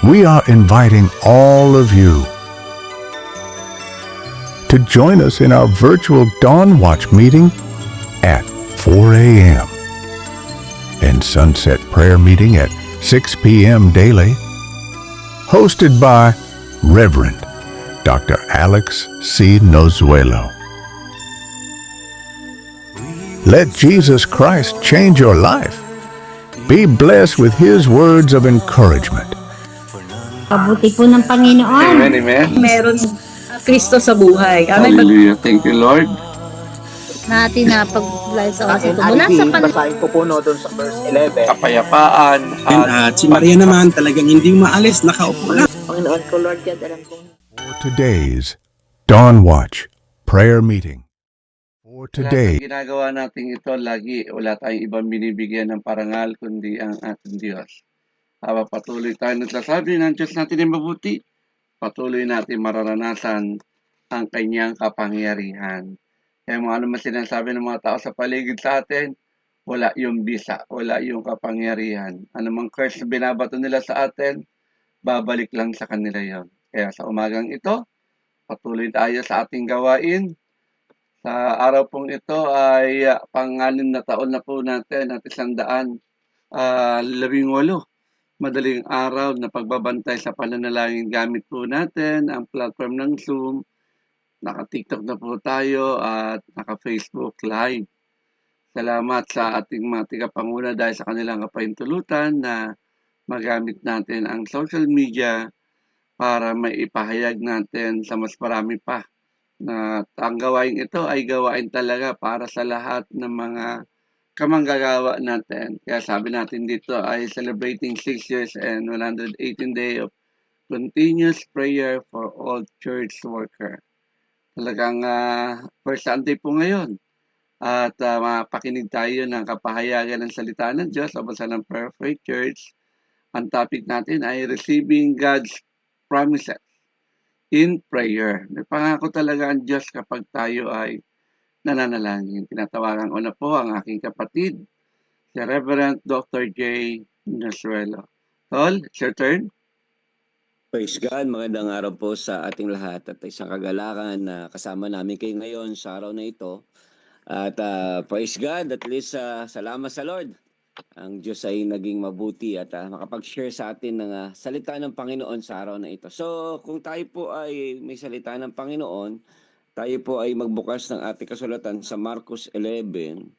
we are inviting all of you to join us in our virtual Dawn Watch meeting at 4 a.m. and Sunset Prayer Meeting at 6 p.m. daily, hosted by Reverend Dr. Alex C. Nozuelo. Let Jesus Christ change your life. Be blessed with His words of encouragement. Pabuti po ng Panginoon. Amen, amen. Meron Kristo sa buhay. Amen. Hallelujah. Thank you, Lord. Natin na pag-live sa oras ito. Mula sa basahin ko po no doon sa verse 11. Kapayapaan At si Maria naman talagang hindi maalis, nakaupo lang. Panginoon ko, Lord God, alam kong For today's Dawn Watch Prayer Meeting. For today, Lahat ng ginagawa natin ito, lagi wala tayong ibang binibigyan ng parangal kundi ang ating Diyos. Habang patuloy tayo nagsasabi ng Diyos natin ay mabuti, patuloy natin mararanasan ang kanyang kapangyarihan. Kaya mga naman sinasabi ng mga tao sa paligid sa atin, wala yung bisa, wala yung kapangyarihan. Anumang curse na binabato nila sa atin, babalik lang sa kanila yon. Kaya sa umagang ito, patuloy tayo sa ating gawain. Sa araw pong ito ay pang-anim na taon na po natin at 118 madaling araw na pagbabantay sa pananalangin gamit po natin ang platform ng Zoom. Naka-TikTok na po tayo at naka-Facebook Live. Salamat sa ating mga tigapanguna dahil sa kanilang kapahintulutan na magamit natin ang social media para maipahayag natin sa mas marami pa. Na ang gawain ito ay gawain talaga para sa lahat ng mga kamanggagawa natin. Kaya sabi natin dito ay celebrating 6 years and 118 day of continuous prayer for all church worker. Talagang first Sunday po ngayon. At mapakinig tayo ng kapahayagan ng salita ng Diyos o basa ng Prayer for Church. Ang topic natin ay Receiving God's Promises in Prayer. May pangako talaga ang Diyos kapag tayo ay nananalangin. Tinatawagan ko na po ang aking kapatid, si Reverend Dr. J. Nozuelo. Tol, it's your turn. Praise God, magandang araw po sa ating lahat at isang kagalakan na kasama namin kayo ngayon sa araw na ito. At praise God, at least salamat sa Lord. Ang Diyos ay naging mabuti at makapag-share sa atin ng salita ng Panginoon sa araw na ito. So kung tayo po ay may salita ng Panginoon, tayo po ay magbukas ng ating kasulatan sa Marcos 11,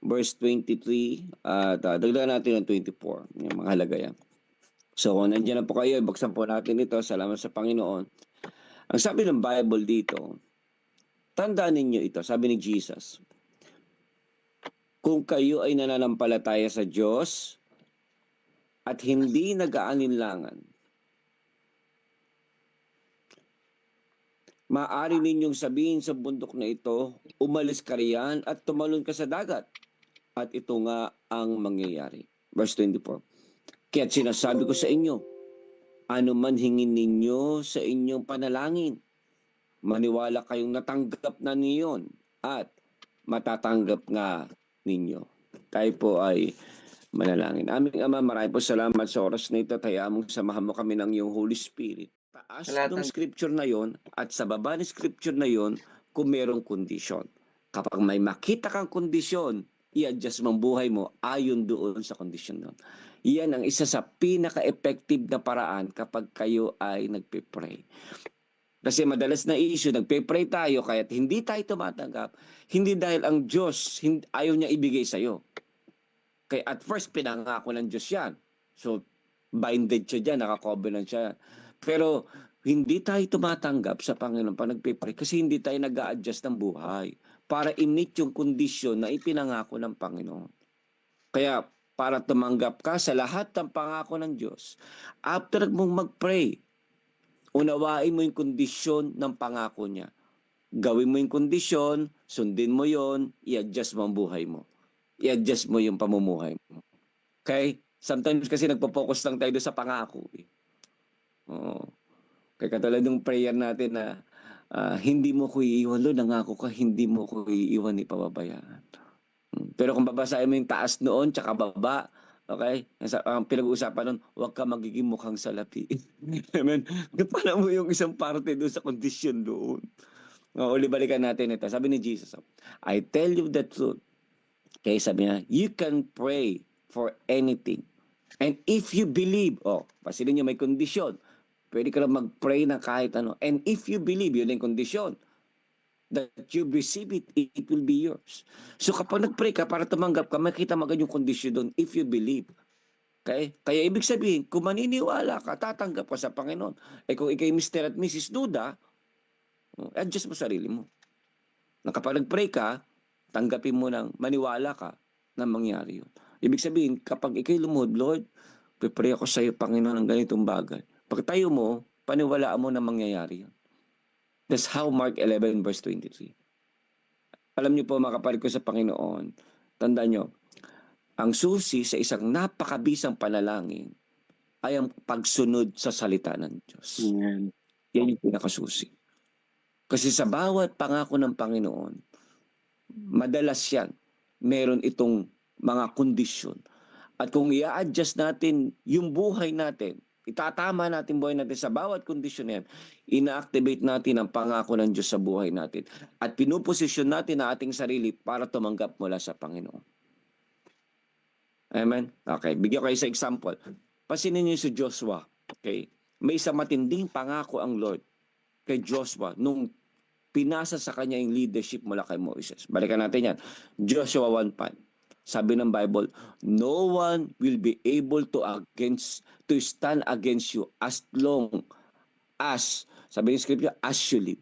verse 23 at dagdagan natin ng 24. Yung mga halaga yan. So kung nandiyan na po kayo, buksan po natin ito. Salamat sa Panginoon. Ang sabi ng Bible dito, tandaan ninyo ito, sabi ni Jesus, kung kayo ay nananampalataya sa Diyos at hindi nag-aalinlangan, maaari ninyong sabihin sa bundok na ito, umalis ka riyan at tumalon ka sa dagat. At ito nga ang mangyayari. Verse 24. Kaya't sinasabi ko sa inyo, ano man hingin ninyo sa inyong panalangin, maniwala kayong natanggap na niyon at matatanggap nga ninyo. Tayo po ay manalangin. Aming Ama, maraming po salamat sa oras na ito. Kaya mong samahan mo kami ng iyong Holy Spirit. Taas ng scripture na yon at sa baba ng scripture na yon kung merong kondisyon. Kapag may makita kang kondisyon, i-adjust mong buhay mo ayon doon sa kondisyon nun. Yan ang isa sa pinaka-effective na paraan kapag kayo ay nagpe-pray. Kasi madalas na issue, nagpe-pray tayo kaya't hindi tayo tumatanggap, hindi dahil ang Diyos ayaw niya ibigay sa'yo. Kaya at first, pinangako ng Diyos yan. So, binded siya dyan, nakakovenant siya. Pero, hindi tayo tumatanggap sa Panginoon pag nagpe-pray kasi hindi tayo nag-a-adjust ng buhay para i-meet yung kondisyon na ipinangako ng Panginoon. Kaya, para tumanggap ka sa lahat ng pangako ng Diyos, after mong mag-pray, unawain mo yung kondisyon ng pangako niya. Gawin mo yung kondisyon, sundin mo yon, i-adjust mo ang buhay mo. I-adjust mo yung pamumuhay mo. Okay? Sometimes kasi nagpo-focus lang tayo sa pangako. Kaya katulad ng prayer natin na hindi mo ko iiwan, Lord, nangako ka, hindi mo ko iiwan ni pababayaan. Pero kung babasahin mo yung taas noon, tsaka baba, Okay? Ang pinag-uusapan nun, huwag ka magiging mukhang salapi. Amen? Napala mo yung isang parte doon sa kondisyon doon. Uli balikan natin ito. Sabi ni Jesus, I tell you the truth. Okay, sabi niya, you can pray for anything. And if you believe, pasilin niyo may kondisyon. Pwede ka lang mag-pray na kahit ano. And if you believe, yun yung kondisyon, that you receive it, it will be yours. So kapag nag-pray ka para tumanggap ka, makita mo agad yung kondisyon doon, if you believe. Okay? Kaya ibig sabihin, kung maniniwala ka, tatanggap ka sa Panginoon. Kung ikay Mr. at Mrs. Duda, adjust mo sarili mo. Na kapag nag-pray ka, tanggapin mo ng maniwala ka na mangyari yun. Ibig sabihin, kapag ikay lumuhod, Lord, pipray ako sa iyo, Panginoon, ng ganitong bagay. Pag tayo mo, paniwalaan mo na mangyayari yun. That's how Mark 11 verse 23. Alam niyo po mga kapatid ko sa Panginoon, tandaan niyo, ang susi sa isang napakabisang panalangin ay ang pagsunod sa salita ng Diyos. Amen. Yan yung pinakasusi. Kasi sa bawat pangako ng Panginoon, madalas yan, meron itong mga kondisyon. At kung i-adjust natin yung buhay natin, itatama natin buhay natin sa bawat kondisyon na yan, ina-activate natin ang pangako ng Diyos sa buhay natin. At pinuposisyon natin ang ating sarili para tumanggap mula sa Panginoon. Amen? Okay, bigyan kayo sa example. Pasinin niyo si Joshua. Okay? May isang matinding pangako ang Lord kay Joshua nung pinasa sa kanya yung leadership mula kay Moses. Balikan natin yan. Joshua 1:5. Sabi ng Bible, no one will be able to stand against you as long as, sabi ng scripture, as you live.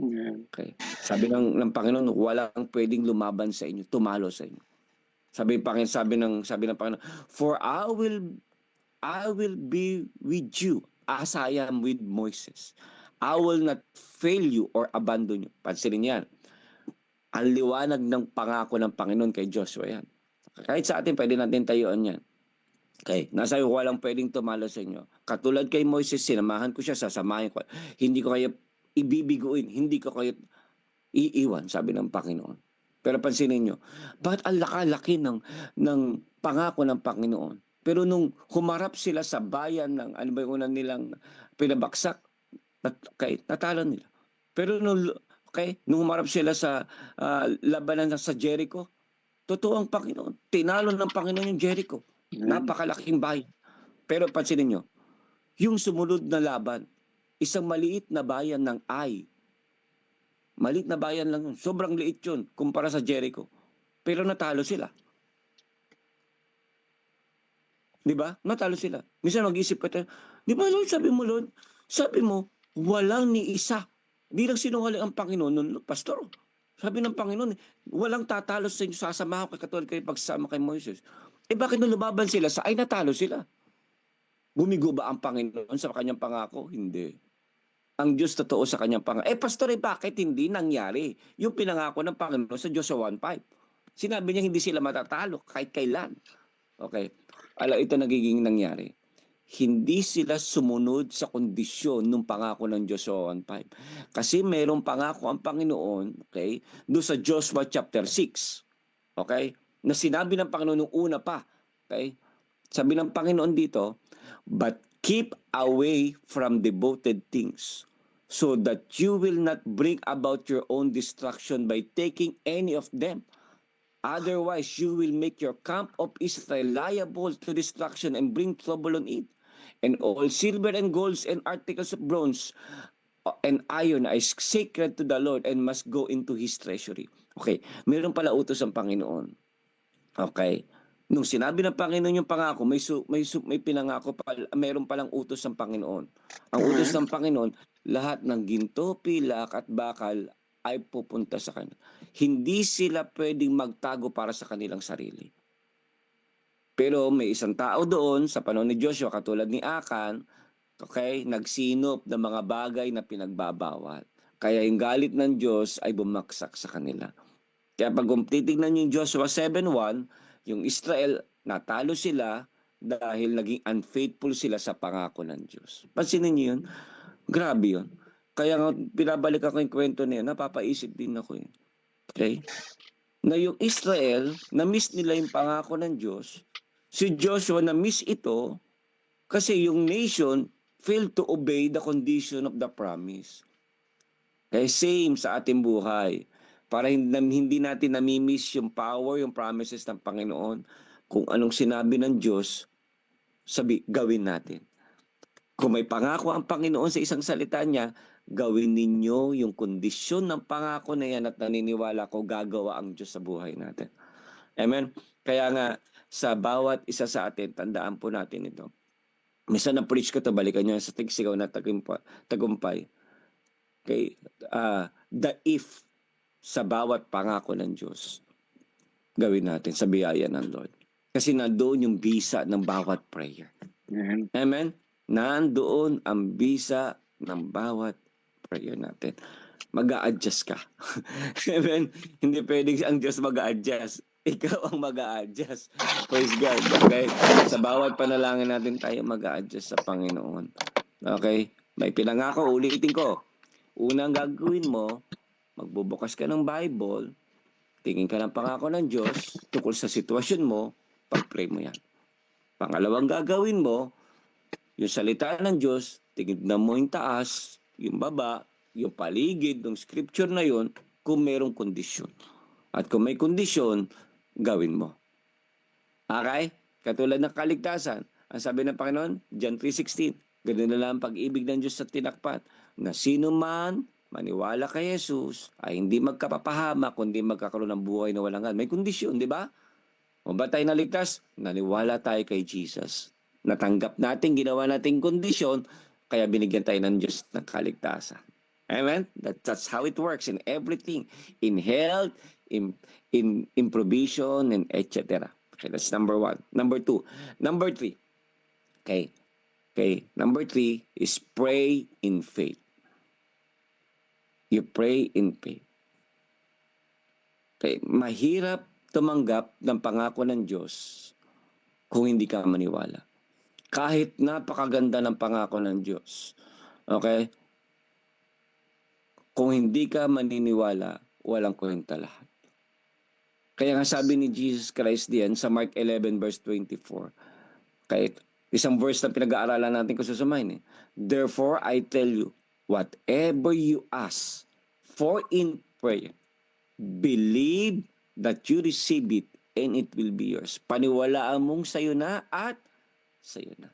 Amen. Okay. Sabi ng Panginoon, walang pwedeng lumaban sa inyo, tumalo sa inyo. Sabi ng Panginoon, for I will be with you as I am with Moses. I will not fail you or abandon you. Pansinin yan. Ang liwanag ng pangako ng Panginoon kay Joshua yan. Kahit sa atin, pwede natin tayuan yan. Okay, nasa iyo, walang pwedeng tumalo sa inyo. Katulad kay Moses, sinamahan ko siya, sasamahin ko. Hindi ko kayo ibibiguin, hindi ko kayo iiwan, sabi ng Panginoon. Pero pansinin nyo, bakit ang laki ng pangako ng Panginoon? Pero nung humarap sila sa bayan ng, ano ba yung unang nilang pinabaksak, natalo nila. Pero nung humarap sila sa labanan sa Jericho, totoo ang Panginoon. Tinalo ng Panginoon yung Jericho. Napakalaking bayan. Pero pansinin nyo, yung sumunod na laban, isang maliit na bayan ng Ai. Maliit na bayan lang yun. Sobrang liit yun kumpara sa Jericho. Pero natalo sila. Di ba? Natalo sila. Minsan mag-isip ka tayo, di ba Lord, sabi mo, walang ni isa. Di lang sinungaling ang Panginoon nun, Pastor. Sabi ng Panginoon, walang tatalo sa inyo, sasamahan kay katulad kayo pagsama kay Moises. Bakit nung lumaban sila ay natalo sila? Gumigo ba ang Panginoon sa kanyang pangako? Hindi. Ang Diyos totoo sa kanyang pangako. Pastor, bakit hindi nangyari yung pinangako ng Panginoon sa Joshua 1:5? Sinabi niya hindi sila matatalo kahit kailan. Okay. Ito nagiging nangyari. Hindi sila sumunod sa kondisyon ng pangako ng Joshua 1:5. Kasi mayroong pangako ang Panginoon, okay, doon sa Joshua chapter 6. Okay? Na sinabi ng Panginoon nung una pa. Okay? Sabi ng Panginoon dito, but keep away from devoted things, so that you will not bring about your own destruction by taking any of them. Otherwise, you will make your camp of Israel liable to destruction and bring trouble on it. And all silver and gold and articles of bronze and iron are sacred to the Lord and must go into His treasury. Okay, meron pala utos ang Panginoon. Okay, nung sinabi ng Panginoon yung pangako, may pinangako pa, meron palang utos ng Panginoon. Ang utos ng Panginoon, lahat ng ginto, pilak at bakal ay pupunta sa Kanya. Hindi sila pwedeng magtago para sa kanilang sarili. Pero may isang tao doon sa panahon ni Joshua, katulad ni Akan, okay, nagsinop ng mga bagay na pinagbabawal. Kaya yung galit ng Diyos ay bumaksak sa kanila. Kaya pag titignan yung Joshua 7:1, yung Israel, natalo sila dahil naging unfaithful sila sa pangako ng Diyos. Pansinin niyo yun? Grabe yun. Kaya nga, pinabalik ako yung kwento na yun, napapaisip din ako yun. Okay? Na yung Israel, na-miss nila yung pangako ng Diyos Si Joshua na-miss ito kasi yung nation failed to obey the condition of the promise. Kaya same sa ating buhay. Para hindi natin nami-miss yung power, yung promises ng Panginoon, kung anong sinabi ng Diyos, gawin natin. Kung may pangako ang Panginoon sa isang salita niya, gawin ninyo yung kondisyon ng pangako na yan at naniniwala ko gagawa ang Diyos sa buhay natin. Amen? Kaya nga, sa bawat isa sa atin, tandaan po natin ito. Minsan na-preach ko ito, balikan nyo sa tigsigaw na tagumpay. Okay? The if sa bawat pangako ng Diyos, gawin natin sa biyaya ng Lord. Kasi nandoon yung bisa ng bawat prayer. Amen. Amen? Nandoon ang bisa ng bawat prayer natin. Mag-a-adjust ka. Amen? Hindi pwedeng ang Diyos mag-a-adjust. Ikaw ang mag-a-adjust. Praise God. Okay? Sa bawat panalangin natin tayo mag-a-adjust sa Panginoon. Okay? May pinangako, ulitin ko. Unang gagawin mo, magbubukas ka ng Bible, tingin ka ng pangako ng Diyos, tungkol sa sitwasyon mo, pag-pray mo yan. Pangalawang gagawin mo, yung salita ng Diyos, tingnan mo yung taas, yung baba, yung paligid ng scripture na yun, kung merong kondisyon. At kung may kondisyon, gawin mo. Okay? Katulad ng kaligtasan. Ang sabi ng Panginoon, John 3:16, ganun na lang ang pag-ibig ng Diyos sa tinakpat, na sino man maniwala kay Jesus ay hindi magkapapahama, kundi magkakaroon ng buhay na walang hanggan. May kondisyon, di ba? Kung ba tayo naligtas, naniwala tayo kay Jesus. Natanggap natin, ginawa natin kondisyon, kaya binigyan tayo ng Diyos ng kaligtasan. Amen? That's how it works in everything. In health, in provision, and etc. Okay, that's number 1. Number 2. Number 3. Okay. Number 3 is pray in faith. You pray in faith. Okay. Mahirap tumanggap ng pangako ng Diyos kung hindi ka maniwala. Kahit napakaganda ng pangako ng Diyos. Okay? Kung hindi ka maniniwala, walang kwenta lahat. Kaya nga sabi ni Jesus Christ diyan sa Mark 11 verse 24. Kahit isang verse na pinag-aaralan natin kung susumayin. Therefore, I tell you, whatever you ask for in prayer, believe that you receive it and it will be yours. Paniwalaan mong sayo na at sayo na.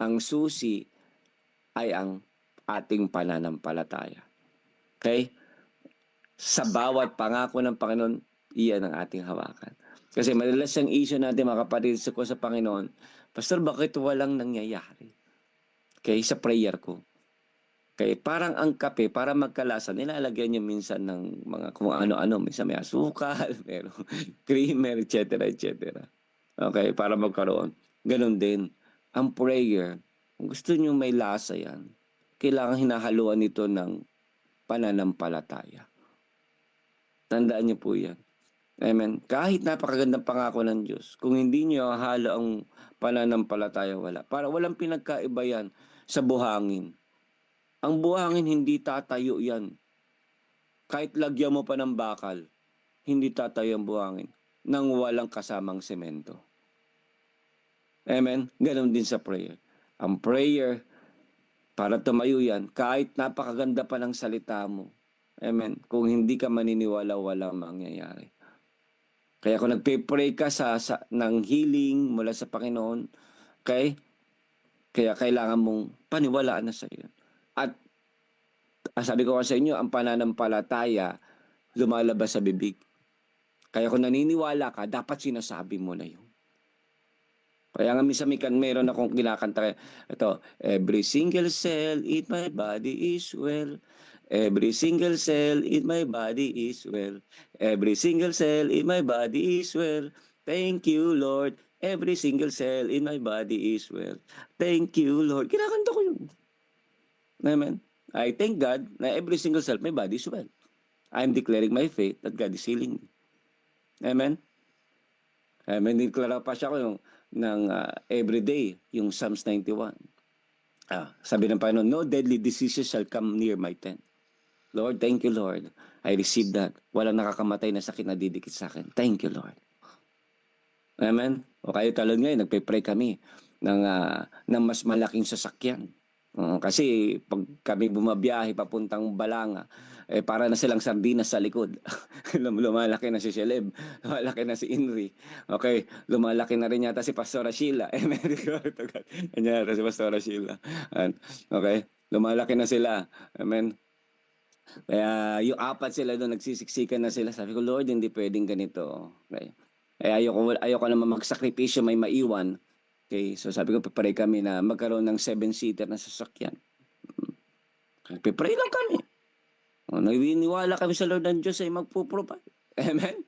Ang susi ay ang ating pananampalataya. Okay? Sa bawat pangako ng Panginoon, iyan ang ating hawakan. Kasi madalas ang issue natin, mga kapatid ko sa Panginoon, Pastor, bakit walang nangyayari? Okay, sa prayer ko. Okay, parang ang kape, para magkalasa, nilalagyan niyo minsan ng mga kung ano-ano. Minsan may asukal, merong creamer, etc. Okay, para magkaroon. Ganon din. Ang prayer, kung gusto niyo may lasa yan, kailangan hinahaluan nito ng pananampalataya. Tandaan niyo po yan. Amen. Kahit napakagandang pangako ng Diyos, kung hindi niyo halo ang pananampalataya, wala. Para walang pinagkaiba yan sa buhangin. Ang buhangin hindi tatayo yan. Kahit lagyan mo pa ng bakal, hindi tatayo ang buhangin nang walang kasamang semento. Amen. Ganon din sa prayer. Ang prayer, para tumayo yan, kahit napakaganda pa ng salita mo. Amen. Kung hindi ka maniniwala, walang mangyayari. Kaya kung nagpe-pray ka ng healing mula sa Panginoon, okay? Kaya kailangan mong paniwalaan na sa iyo. At sabi ko sa inyo, ang pananampalataya lumalabas sa bibig. Kaya kung naniniwala ka, dapat sinasabi mo na yun. Kaya nga minsan meron akong kinakanta. Ito, every single cell in my body is well. Every single cell in my body is well. Every single cell in my body is well. Thank you, Lord. Every single cell in my body is well. Thank you, Lord. Kinakanta ko yun. Amen. I thank God na every single cell in my body is well. I'm declaring my faith that God is healing me. Amen. Amen. Declare pa siya ko ng everyday, yung Psalms 91. Sabi ng Panginoon, no deadly diseases shall come near my tent. Lord, thank you, Lord. I received that. Walang nakakamatay na sakit na didikit sa akin. Thank you, Lord. Amen? O kayo talon ngayon, nagpe-pray kami ng mas malaking sasakyan. Kasi pag kami bumabiyahe papuntang Balanga, para na silang sardinas sa likod. Lumalaki na si Celeb, lumalaki na si Inri. Okay, lumalaki na rin yata si Pastora Sheila. Amen. Ganyan yata si Pastora Sheila. Okay, lumalaki na sila. Amen. Kaya yung apat sila doon, nagsisiksikan na sila. Sabi ko, Lord, hindi pwedeng ganito. Okay. Ayoko naman magsakripisyo, may maiwan. Okay, so sabi ko, pipray kami na magkaroon ng 7-seater na sasakyan. Pipray lang kami. Naniniwala kami sa Lord ng Diyos ay magpo-provide. Amen?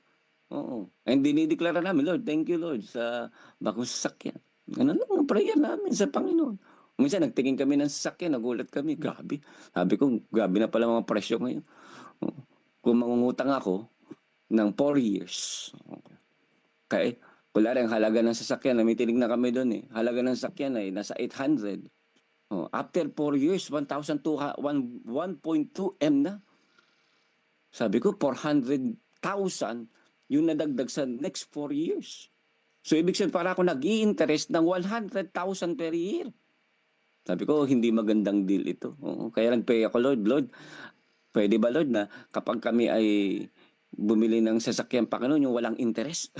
Oo. And dinideklara namin, Lord, thank you, Lord, sa bagong sasakyan. Ganun lang ang prayer namin sa Panginoon. Minsan, nagtingin kami ng sasakyan, nagulat kami. Grabe. Sabi ko, grabe na pala mga presyo ngayon. Kung mangungutang ako ng 4 years. Okay? Wala rin, halaga ng sasakyan, may tinignan kami doon eh. Halaga ng sasakyan ay nasa 800. After 4 years, 1.2 M na. Sabi ko, 400,000 yung nadagdag sa next 4 years. So, ibig sabihin, para ako nag-i-interest ng 100,000 per year. Sabi ko, hindi magandang deal ito. Kaya nag-pray ako, Lord, pwede ba, Lord, na kapag kami ay bumili ng sasakyan, Panginoon, yung walang interest?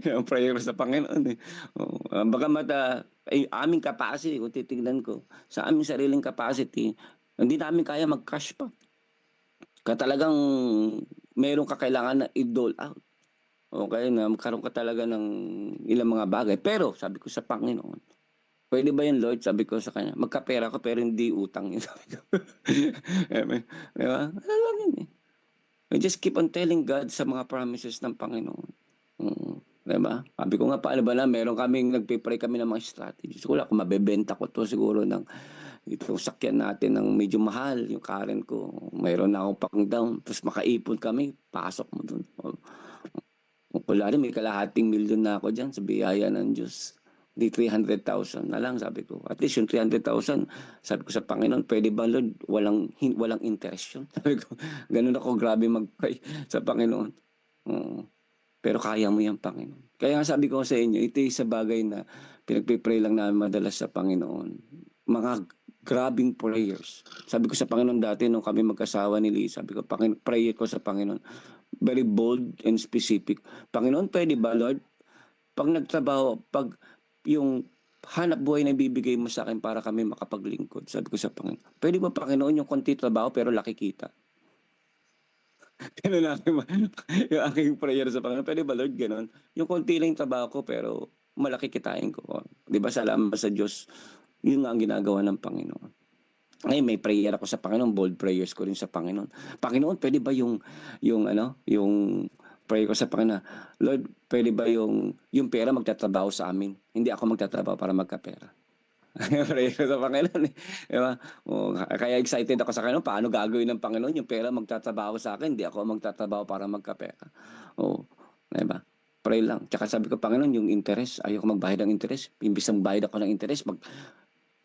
Ang prayer sa Panginoon. Bagamat aming capacity, kung titignan ko, sa aming sariling capacity, hindi namin kaya mag-cash pa. Talagang mayroon ka kailangan na i-dole out. Okay, na magkaroon ka talaga ng ilang mga bagay. Pero, sabi ko sa Panginoon, pwede ba yun, Lord? Sabi ko sa kanya, magkapera ko pero hindi utang yun. Sabi ko. Diba? Ano lang yun eh. We just keep on telling God sa mga promises ng Panginoon. Diba? Sabi ko nga, paano ba na, meron kaming, nagpipray kami ng mga strategies. Wala, kung mabebenta ko to siguro ng itong sakyan natin ng medyo mahal, yung current ko. Mayroon na akong pang down, tapos makaipon kami, pasok mo dun. Wala rin, may kalahating milyon na ako dyan sa biyaya ng Diyos. Di 300,000 na lang, sabi ko. At least yung 300,000, sabi ko sa Panginoon, pwede ba, Lord, walang interest yun? Sabi ko, ganun ako grabe mag-pray sa Panginoon. Pero kaya mo yan, Panginoon. Kaya nga sabi ko sa inyo, ito yung sa bagay na pinagpipray lang namin madalas sa Panginoon. Mga grabing prayers. Sabi ko sa Panginoon dati, nung kami magkasawa ni Lee, sabi ko, prayer ko sa Panginoon, very bold and specific. Panginoon, pwede ba, Lord? Pag nagtrabaho, pag yung hanap buhay na bibigay mo sa akin para kami makapaglingkod. Sabi ko sa Panginoon, pwede ba, Panginoon, yung konti trabaho pero laki kita? Ganun namin yung aking prayer sa Panginoon. Pwede ba, Lord, ganun? Yung konti lang trabaho ko pero malaki kitain ko. Di ba, salamat sa Diyos. Yun nga ang ginagawa ng Panginoon. Ngayon, may prayer ako sa Panginoon. Bold prayers ko rin sa Panginoon. Panginoon, pwede ba yung pray ko sa Panginoon, Lord, pwede ba yung pera magtatrabaho sa amin? Hindi ako magtatrabaho para magkapera. Pray ko sa Panginoon. Diba? Kaya excited ako sa Panginoon. Paano gagawin ng Panginoon? Yung pera magtatrabaho sa akin, hindi ako magtatrabaho para magkapera. Diba? Pray lang. Tsaka sabi ko, Panginoon, yung interest, ayoko magbayad ng interest. Imbis na magbayad ako ng interest,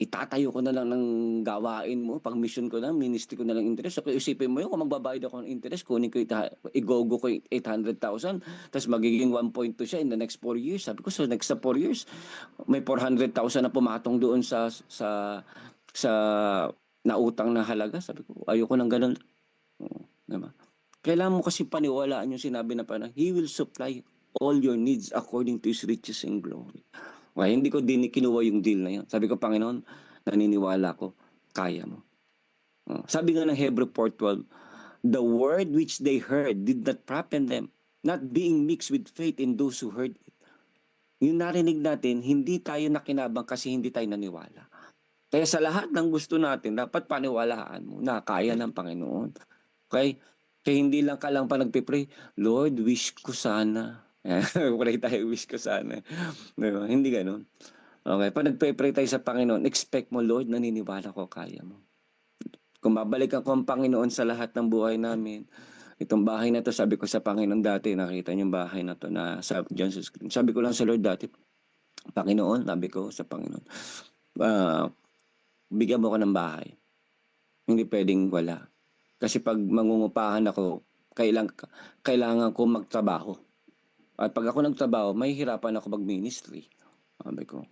itatayo ko na lang ng gawain mo, pag mission ko na, ministry ko na lang interest. So, isipin mo yun, kung magbabayad ako ng interest, kunin ko, igogo ko 800,000, tapos magiging 1.2 siya in the next 4 years. Sabi ko, so next 4 years, may 400,000 na pumatong doon sa nautang na halaga. Sabi ko, ayoko ng ganun. Diba? Kailangan mo kasi paniwalaan yung sinabi na parang, He will supply all your needs according to His riches and glory. Okay, hindi ko din kinuha yung deal na yun. Sabi ko, Panginoon, naniniwala ko, kaya mo. Sabi nga ng Hebrew 4:12, the word which they heard did not profit them, not being mixed with faith in those who heard it. Yung narinig natin, hindi tayo nakinabang kasi hindi tayo naniwala. Kaya sa lahat ng gusto natin, dapat paniwalaan mo na kaya ng Panginoon. Okay? Kaya hindi lang ka lang pa nagpipray, Lord, wish ko sana. Pray tayo, wish ko sana. Diba? Hindi ganun. Okay, pag nagpray tayo sa Panginoon, expect mo, Lord, naniniwala ko, kaya mo. Kung babalikan ko ang Panginoon sa lahat ng buhay namin, itong bahay na to, sabi ko sa Panginoon dati, nakita niyo yung bahay na to na sa Johnson Screen. Sabi ko lang sa Lord dati, Panginoon, sabi ko sa Panginoon, bigyan mo ko ng bahay. Hindi pwedeng wala. Kasi pag mangungupahan ako, kailangan ko magtrabaho. At pag ako nagtrabaho, mahihirapan ako mag-ministry. Sabi ko,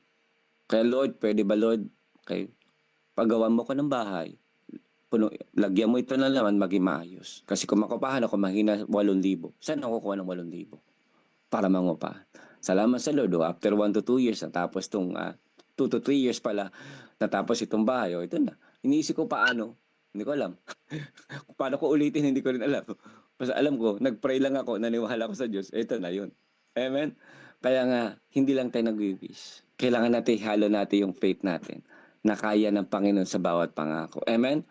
kaya Lord, pwede ba Lord, okay, paggawan mo ko ng bahay, lagyan mo ito na naman maging maayos. Kasi kung makupahan ako, mahina 8,000. Saan ako kuha ng 8,000? Para mangupahan. Salamat sa Lord, after 1 to 2 years, natapos itong 2 to 3 years pala, natapos itong bahay, ito na. Iniisip ko paano, hindi ko alam. Paano ko ulitin, hindi ko rin alam. Basta alam ko, nag-pray lang ako, naniwala ko sa Diyos, ito na yun. Amen? Kaya nga, hindi lang tayo nag-wish. Kailangan natin halo natin yung faith natin na kaya ng Panginoon sa bawat pangako. Amen?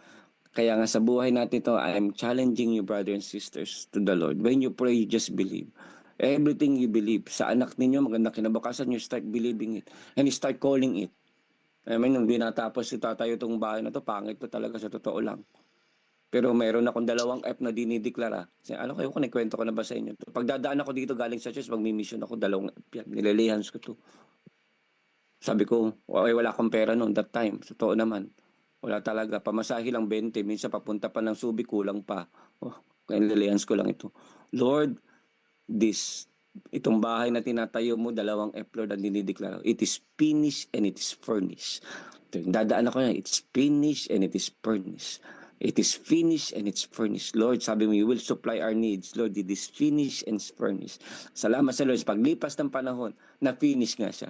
Kaya nga sa buhay natin ito, I am challenging you, brothers and sisters, to the Lord. When you pray, you just believe. Everything you believe. Sa anak ninyo, maganda kinabukasan, you start believing it. And you start calling it. Amen? Nung dinatapos si tatayo itong bahay na to, pangit to talaga sa totoo lang. Pero meron akong 2 F na dinideklara. Ano kayo, kunikwento ko na ba sa inyo? Pagdadaan ako dito galing sa church, magmi-mission ako, 2 F yan. Nililihans ko to. Sabi ko, wala akong pera noon that time. Totoo naman. Wala talaga. Pamasahe lang 20. Minsan papunta pa ng Subic, kulang pa. Kaya nililihans ko lang ito. Lord, itong bahay na tinatayo mo, 2 F, Lord, ang dinideklara. It is finished and it is furnished. Dadaan ako na, it's finished and it is furnished. It is finished and it's furnished. Lord, sabi mo, you will supply our needs. Lord, it is finished and it's furnished. Salamat sa Lord. Paglipas ng panahon, na-finish nga siya.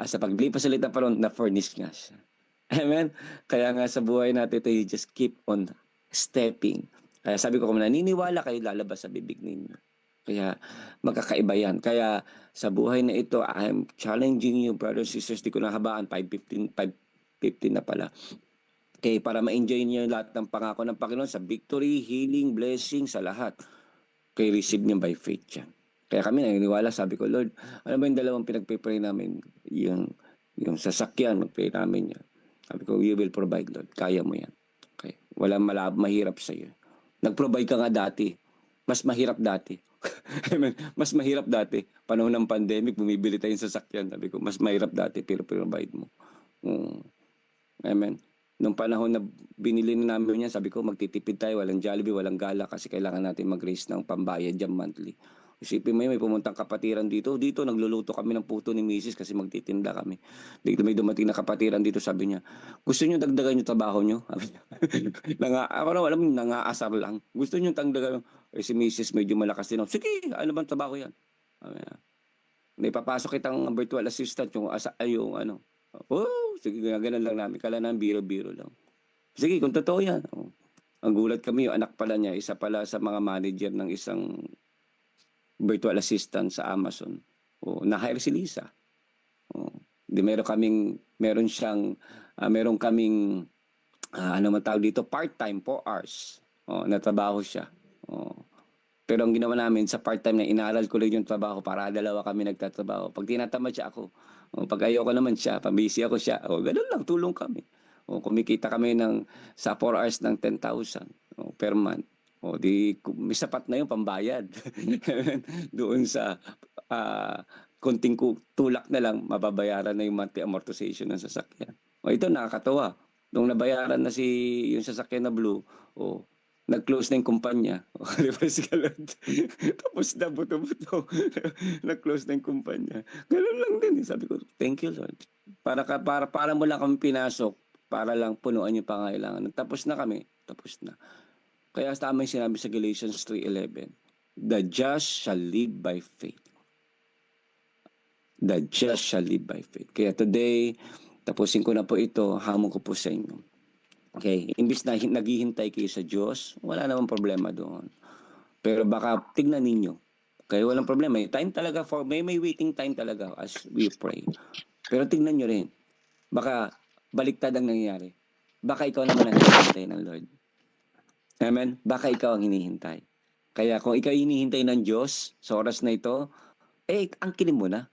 Sa paglipas ulit ng panahon, na-furnish nga siya. Amen? Kaya nga sa buhay natin ito, you just keep on stepping. Kaya sabi ko, kung naniniwala kayo, lalabas sa bibig ninyo. Kaya magkakaiba yan. Kaya sa buhay na ito, I'm challenging you, brothers and sisters, di ko nahabaan, 5:15 na pala. Okay, para ma-enjoy niyo lahat ng pangako ng Panginoon sa victory, healing, blessing, sa lahat. Okay, receive niyo by faith yan. Kaya kami naniniwala, sabi ko, Lord, ano ba yung 2 pinagpipray namin? Yung sasakyan, magpray namin yan. Sabi ko, you will provide, Lord. Kaya mo yan. Okay, walang mahirap sa iyo. Nag-provide ka nga dati. Mas mahirap dati. Amen. Mas mahirap dati. Panahon ng pandemic, bumibili tayong sasakyan. Sabi ko, mas mahirap dati, pero provide mo. Amen. Nung panahon na binili na namin yan, sabi ko, magtitipid tayo, walang Jollibee, walang gala, kasi kailangan natin mag-raise ng pambayad dyan monthly. Isipin mo yun, may pumuntang kapatiran dito. Dito, nagluluto kami ng puto ni Mrs. kasi magtitinda kami. Dito may dumating na kapatiran dito, sabi niya, gusto niyo dagdagan yung trabaho niyo? Sabi niya. Ako na, alam mo, nangaasar lang. Gusto niyo dagdagan? Si Mrs. medyo malakas din. Sige, ano bang trabaho yan? Sabi niya. May papasok kitang virtual assistant, yung ano. Oh, sige, ganun lang namin. Kala namin biro-biro lang. Sige, kung totoo yan. Ang gulat kami, yung anak pala niya, isa pala sa mga manager ng isang virtual assistant sa Amazon. Na-hire si Lisa. Meron kaming ano man tawag dito, part-time 4 hours. Na trabaho siya. Pero ang ginawa namin sa part-time na inaral ko lang yung trabaho para 2 kami nagtatrabaho. Pag tinatamad siya ako, pag ayoko naman siya, pabisi ako siya, ganun lang, tulong kami. Kumikita kami sa 4 hours ng 10,000 per month. May sapat na yung pambayad. Doon sa konting tulak na lang, mababayaran na yung monthly amortization ng sasakyan. Ito nakakatawa. Nung nabayaran na yung sasakyan na blue, nag-close na yung kumpanya. Tapos na buto-buto. Nag-close na yung kumpanya. Ganun lang din. Sabi ko, thank you Lord. Para mo lang kami pinasok, para lang punuan yung pangailangan. Tapos na kami. Tapos na. Kaya tama yung sinabi sa Galatians 3:11. The just shall live by faith. The just shall live by faith. Kaya today, tapusin ko na po ito, hamon ko po sa inyo. Okay, imbis na naghihintay kayo sa Diyos, wala namang problema doon. Pero baka tignan ninyo. Okay, walang problema. Time talaga may waiting time talaga as we pray. Pero tignan nyo rin. Baka baliktad ang nangyayari. Baka ikaw naman ang hinihintay ng Lord. Amen? Baka ikaw ang hinihintay. Kaya kung ikaw hinihintay ng Diyos sa oras na ito, angkinin mo na.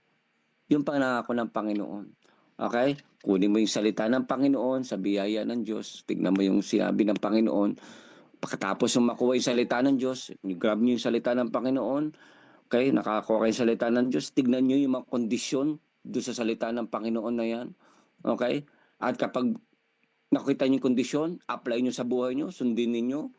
Yung pangako ng Panginoon. Okay? Kunin mo yung salita ng Panginoon sa biyaya ng Diyos. Tignan mo yung sinabi ng Panginoon. Pagkatapos yung makuha yung salita ng Diyos, grab nyo yung salita ng Panginoon. Okay? Nakakuha kayo yung salita ng Diyos. Tignan nyo yung mga kondisyon doon sa salita ng Panginoon na yan. Okay? At kapag nakita nyo yung kondisyon, apply nyo sa buhay nyo, sundin ninyo.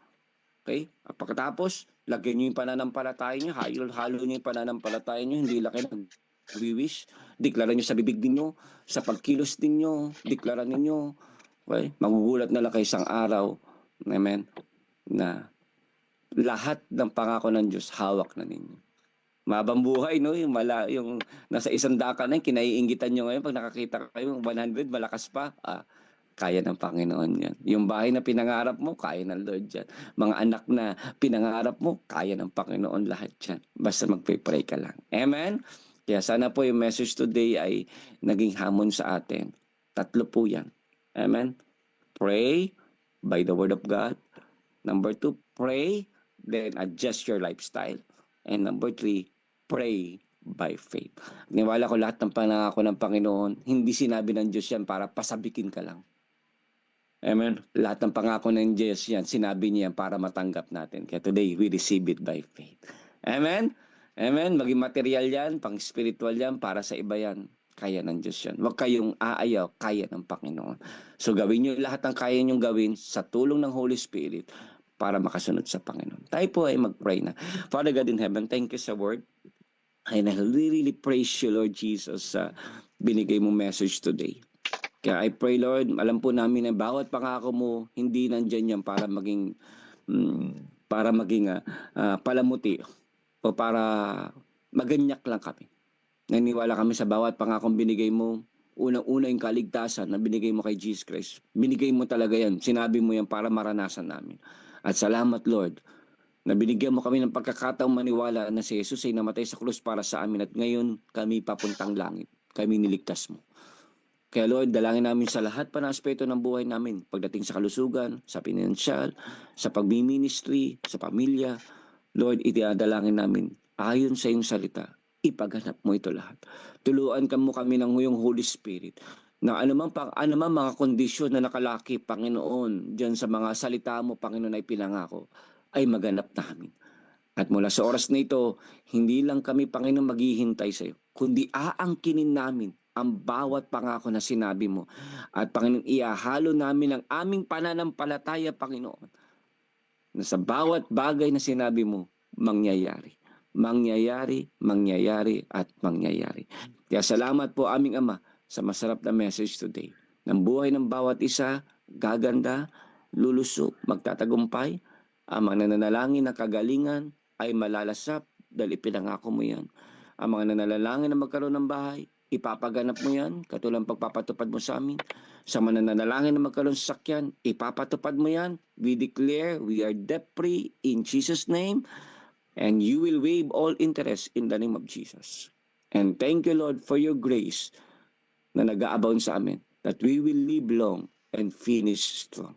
Okay? At pagkatapos, Lagyan nyo yung pananampalataya nyo, halo nyo yung pananampalataya nyo, hindi lang kayo nag-wish. Deklara nyo sa bibig ninyo, sa pagkilos ninyo, deklara ninyo. Okay? Magugulat na lang kayo isang araw, amen, na lahat ng pangako ng Diyos, hawak na ninyo. Mabang buhay, no? Yung nasa 100 ka na, kinaiingitan nyo ngayon, pag nakakita kayo, 100, malakas pa. Kaya ng Panginoon yan. Yung bahay na pinangarap mo, kaya ng Lord yan. Mga anak na pinangarap mo, kaya ng Panginoon lahat yan. Basta magpray ka lang. Amen? Kaya sana po yung message today ay naging hamon sa atin. 3 po yan. Amen? Pray by the Word of God. Number 2, pray, then adjust your lifestyle. And number 3, pray by faith. Niwala ko lahat ng pangako ng Panginoon, hindi sinabi ng Diyos yan para pasabikin ka lang. Amen. Lahat ng pangako ng Diyos yan, sinabi niya para matanggap natin. Kaya today, we receive it by faith. Amen? Amen? Maging material yan, pang-spiritual yan, para sa iba yan. Kaya ng Diyos yan. Huwag kayong aayaw, kaya ng Panginoon. So gawin niyo lahat ng kaya niyong gawin sa tulong ng Holy Spirit para makasunod sa Panginoon. Tayo po ay mag-pray na. Father God in heaven, thank you sa word. And I really praise you, Lord Jesus, sa binigay mong message today. Kaya I pray, Lord, alam po namin na bawat pangako mo, hindi nandyan yan para maging palamuti o para maganyak lang kami. Naniwala kami sa bawat pangakong binigay mo. Unang-una yung kaligtasan na binigay mo kay Jesus Christ. Binigay mo talaga yan. Sinabi mo yan para maranasan namin. At salamat, Lord, na binigyan mo kami ng pagkakataong maniwala na si Jesus ay namatay sa krus para sa amin at ngayon kami papuntang langit. Kami niligtas mo. Kaya Lord, dalangin namin sa lahat pa na aspeto ng buhay namin, pagdating sa kalusugan, sa pinansyal, sa pagmi-ministry, sa pamilya. Lord, idadalangin namin ayon sa iyong salita, ipaganap mo ito lahat. Tuluan mo kami ng iyong Holy Spirit na anumang mga kondisyon na nakalaki, Panginoon, diyan sa mga salita mo, Panginoon, ay pinangako, ay maganap namin. At mula sa oras na ito, hindi lang kami, Panginoon, maghihintay sa iyo, kundi aangkinin namin ang bawat pangako na sinabi mo. At Panginoon, iahalo namin ang aming pananampalataya, Panginoon, na sa bawat bagay na sinabi mo, mangyayari. Mangyayari, mangyayari, at mangyayari. Kaya salamat po aming Ama sa masarap na message today. Ng buhay ng bawat isa, gaganda, lulusok, magtatagumpay. Ang mga nananalangin na kagalingan ay malalasap dahil ipinangako mo yan. Ang mga nananalangin na magkaroon ng bahay, ipapaganap mo yan, katulad pagpapatupad mo sa amin. Sa mga nananalangin na magkaroon sa sakyan, ipapatupad mo yan. We declare we are debt-free in Jesus' name, and you will waive all interest in the name of Jesus. And thank you, Lord, for your grace na nag-aabound sa amin, that we will live long and finish strong.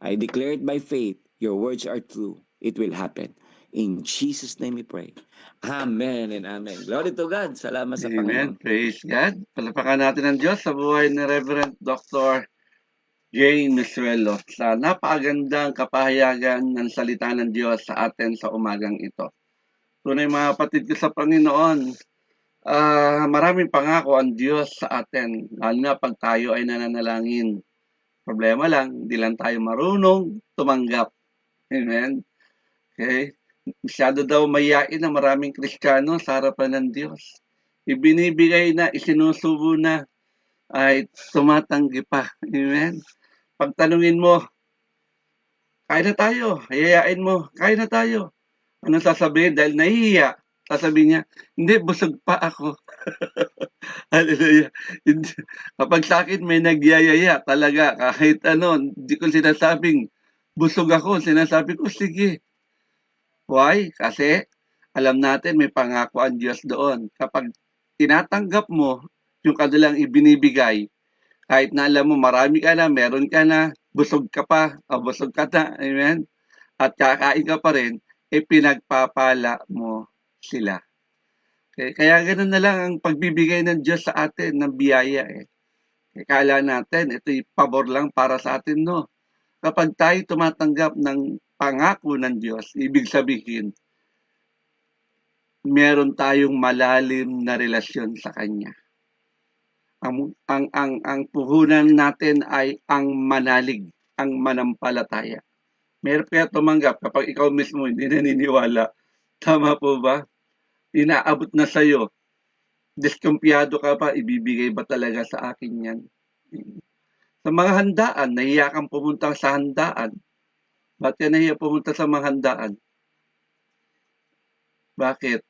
I declare it by faith. Your words are true. It will happen. In Jesus' name we pray. Amen and amen. Glory to God. Salamat sa Amen. Panginoon. Praise God. Palapakan natin ang Diyos sa buhay ni Reverend Dr. Jane Nusuelo sa napakagandang kapahayagan ng salita ng Diyos sa atin sa umagang ito. Tunay mga kapatid ko sa Panginoon, maraming pangako ang Diyos sa atin, lalo na pag tayo ay nananalangin. Problema lang, hindi lang tayo marunong tumanggap. Amen? Okay? Masyado daw mayain na maraming Kristiyano sa harapan ng Diyos. Ibinibigay na, isinusubo na, ay tumatanggi pa. Amen? Pagtanungin mo, kaya na tayo. Hayayain mo, kaya na tayo. Anong sasabihin? Dahil nahihiya, sasabihin niya, hindi, busog pa ako. Hallelujah. Kapag sa akin may nagyayaya talaga, kahit ano, hindi ko sinasabing busog ako, sinasabi ko, sige. Why? Kasi alam natin may pangako ang Diyos doon. Kapag tinatanggap mo yung kanilang ibinibigay, kahit na alam mo marami ka na, meron ka na, busog ka pa, o busog ka na, amen? At kakain ka pa rin, pinagpapala mo sila. Okay? Kaya ganoon na lang ang pagbibigay ng Diyos sa atin ng biyaya. Kala natin, ito'y pabor lang para sa atin, no? Kapag tayo tumatanggap ng pangako ng Diyos, ibig sabihin, meron tayong malalim na relasyon sa Kanya. Ang puhunan natin ay ang manalig, ang manampalataya. Mahirap kaya tumanggap kapag ikaw mismo hindi naniniwala. Tama po ba? Inaabot na sa'yo. Diskumpiyado ka pa, ibibigay ba talaga sa akin yan? Sa mga handaan, nahiya kang pumunta sa handaan. Ba't ka nahiya pumunta sa mga handaan? Bakit?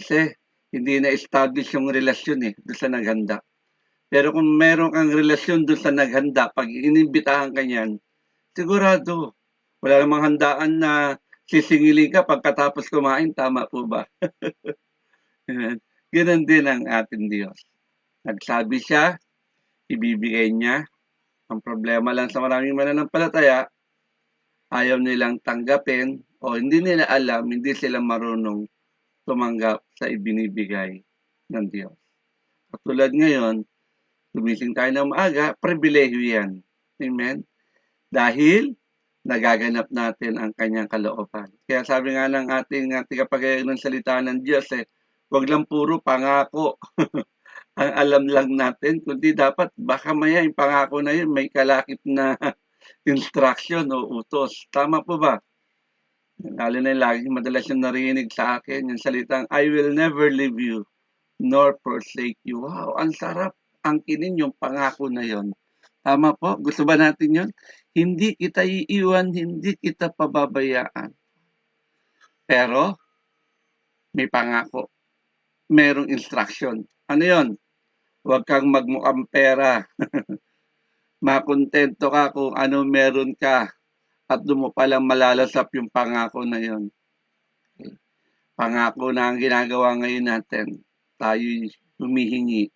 Kasi hindi na-establish yung relasyon doon sa naghanda. Pero kung meron kang relasyon doon sa naghanda, pag inimbitahan ka niyan, sigurado, wala namang handaan na sisingilin ka pagkatapos kumain, tama po ba? Ganun din ang ating Diyos. Nagsabi siya, ibibigay niya. Ang problema lang sa maraming mananampalataya, ayaw nilang tanggapin o hindi nila alam, hindi sila marunong tumanggap sa ibinibigay ng Diyos. Katulad ngayon, gumising tayo ng maaga, pribilehiyo yan. Amen? Dahil nagaganap natin ang kanyang kalooban. Kaya sabi nga ng ating tagapagayag ng salita ng Diyos, huwag lang puro pangako ang alam lang natin, kundi dapat baka maya yung pangako na yun may kalakip na instruction o utos. Tama po ba? Lalo na yung laging madalas yung narinig sa akin, yung salitang, I will never leave you nor forsake you. Wow, ang sarap angkinin yung pangako na yon. Tama po? Gusto ba natin yon? Hindi kita iiwan, hindi kita pababayaan. Pero, may pangako. Merong instruction. Ano yon? Huwag kang magmukhang pera. Makontento ka kung ano meron ka at doon mo palang malalasap yung pangako na yon. Okay. Pangako na ang ginagawa ngayon natin. Tayo humihingi.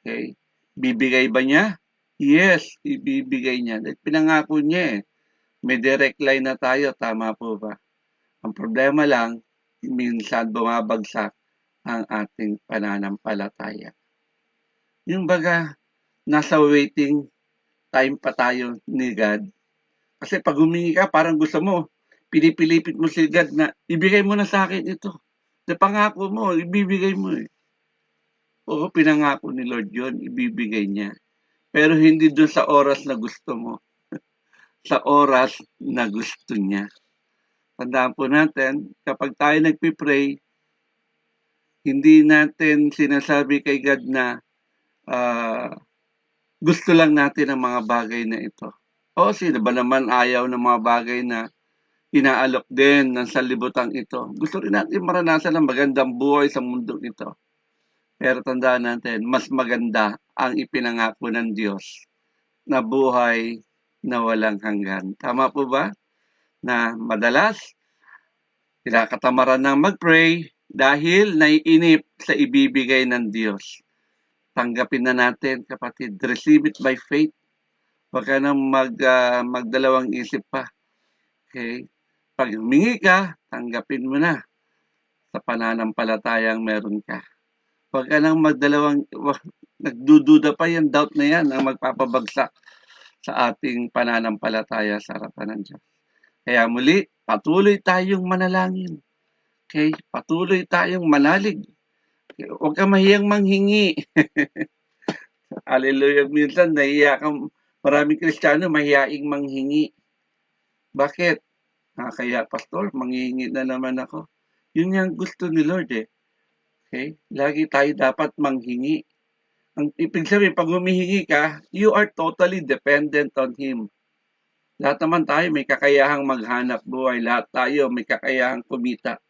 Okay. Bibigay ba niya? Yes, ibibigay niya. Pinangako niya May direct line na tayo, tama po ba? Ang problema lang, minsan bumabagsak ang ating pananampalataya. Yung baga, nasa waiting time pa tayo ni God. Kasi pag humingi ka, parang gusto mo, pinipilipit mo si God na, ibigay mo na sa akin ito. Sa pangako mo, ibibigay mo Oo, pinangako ni Lord yun, ibibigay niya. Pero hindi doon sa oras na gusto mo. Sa oras na gusto niya. Tandaan po natin, kapag tayo nagpipray, hindi natin sinasabi kay God na gusto lang natin ang mga bagay na ito. O sino ba naman ayaw ng mga bagay na inaalok din ng sanlibutan ito? Gusto rin natin maranasan ang magandang buhay sa mundong ito. Pero tandaan natin, mas maganda ang ipinangako ng Diyos na buhay na walang hanggan. Tama po ba? Na madalas, kinakatamaran ng mag-pray dahil naiinip sa ibibigay ng Diyos. Tanggapin na natin, kapatid. Receive it by faith. Huwag ka nang magdalawang isip pa. Okay? Pag humingi ka, tanggapin mo na sa pananampalatayang meron ka. Huwag ka nang nagdududa pa yung doubt na yan ang magpapabagsak sa ating pananampalataya sa harapan ng Diyos. Kaya muli, patuloy tayong manalangin. Okay? Patuloy tayong manalig. Okay? Huwag ka mahiyang manghingi. Hallelujah. Minsan, maraming Kristiyano mahiyaing manghingi. Bakit? Kaya, Pastor, manghingi na naman ako. Yun yung gusto ni Lord Okay? Lagi tayo dapat manghingi. Ang ibig sabihin, pag humihingi ka, you are totally dependent on Him. Lahat naman tayo may kakayahang maghanap buhay. Lahat tayo may kakayahang kumita.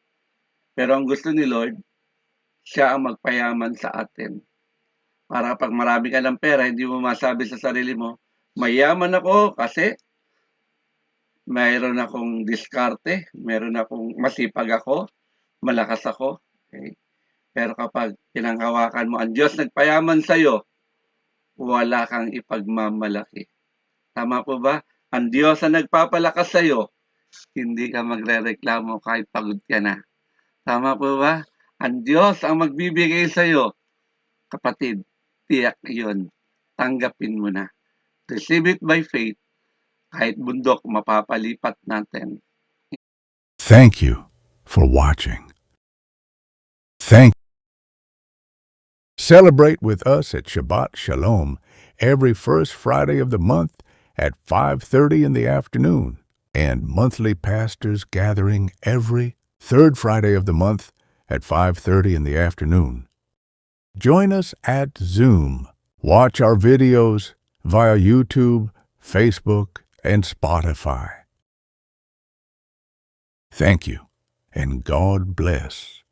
Pero ang gusto ni Lord, siya ang magpayaman sa atin. Para pag marami ka ng pera, hindi mo masabi sa sarili mo, mayaman ako kasi mayroon akong diskarte, mayroon akong masipag ako, malakas ako. Okay? Pero kapag pinanghawakan mo, ang Diyos nagpayaman sa'yo, wala kang ipagmamalaki. Tama po ba? Ang Diyos ang nagpapalakas sa'yo, hindi ka magrereklamo kahit pagod ka na. Tama po ba? Ang Diyos ang magbibigay sa'yo. Kapatid, tiyak yun. Tanggapin mo na. Receive it by faith. Kahit bundok, mapapalipat natin. Thank you for watching. Celebrate with us at Shabbat Shalom every first Friday of the month at 5:30 in the afternoon and monthly pastors gathering every third Friday of the month at 5:30 in the afternoon. Join us at Zoom. Watch our videos via YouTube, Facebook, and Spotify. Thank you, and God bless.